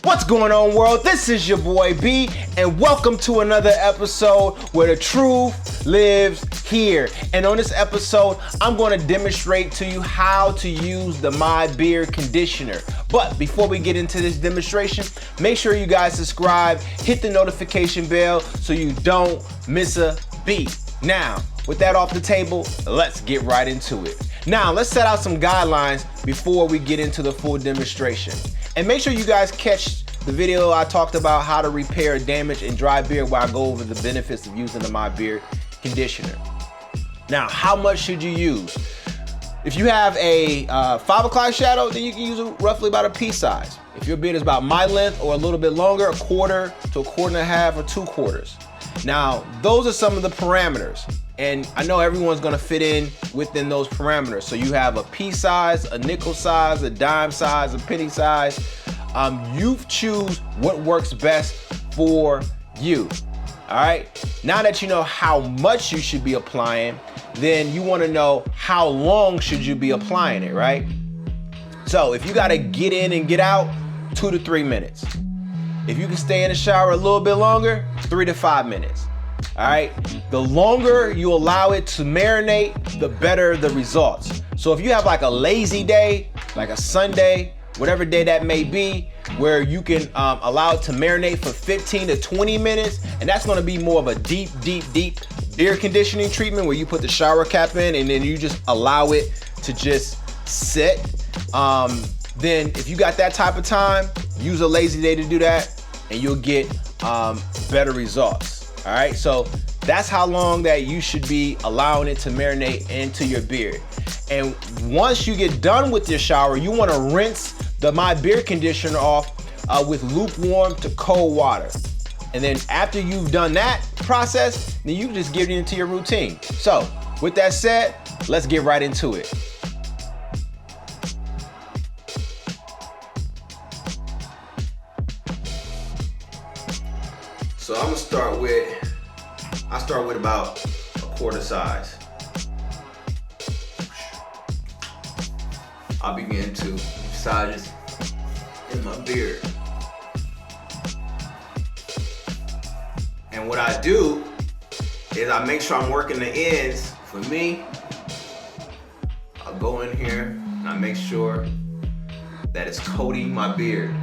What's going on, world? This is your boy B, and welcome to another episode where the truth lives here. And on this episode, I'm going to demonstrate to you how to use the My Beard conditioner. But before we get into this demonstration, make sure you guys subscribe, hit the notification bell so you don't miss a beat. Now, with that off the table, let's get right into it. Now, let's set out some guidelines before we get into the full demonstration. And make sure you guys catch the video I talked about how to repair damage and dry beard, where I go over the benefits of using the My Beard conditioner. Now, how much should you use? If you have a 5 o'clock shadow, then you can use roughly about a pea size. If your beard is about my length or a little bit longer, 1/4 to 1.25 or 2/4. Now, those are some of the parameters. And I know everyone's gonna fit in within those parameters. So you have a pea size, a nickel size, a dime size, a penny size. You choose what works best for you. All right. Now that you know how much you should be applying, then you want to know how long should you be applying it, right? So if you got to get in and get out, 2 to 3 minutes. If you can stay in the shower a little bit longer, 3 to 5 minutes. All right. The longer you allow it to marinate, the better the results. So if you have like a lazy day, like a Sunday, whatever day that may be, where you can allow it to marinate for 15 to 20 minutes, and that's gonna be more of a deep beard conditioning treatment where you put the shower cap in and then you just allow it to just sit. Then if you got that type of time, use a lazy day to do that and you'll get better results. All right, so that's how long that you should be allowing it to marinate into your beard. And once you get done with your shower, you wanna rinse the My Beard conditioner off with lukewarm to cold water. And then after you've done that process, then you just get into your routine. So with that said, let's get right into it. So I'm gonna start with, about a 1/4 size. I'll begin to massages in my beard. And what I do is I make sure I'm working the ends. For me, I'll go in here and I make sure that it's coating my beard,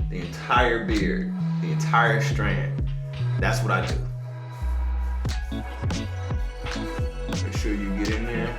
the entire beard, the entire strand. That's what I do. Make sure you get in there.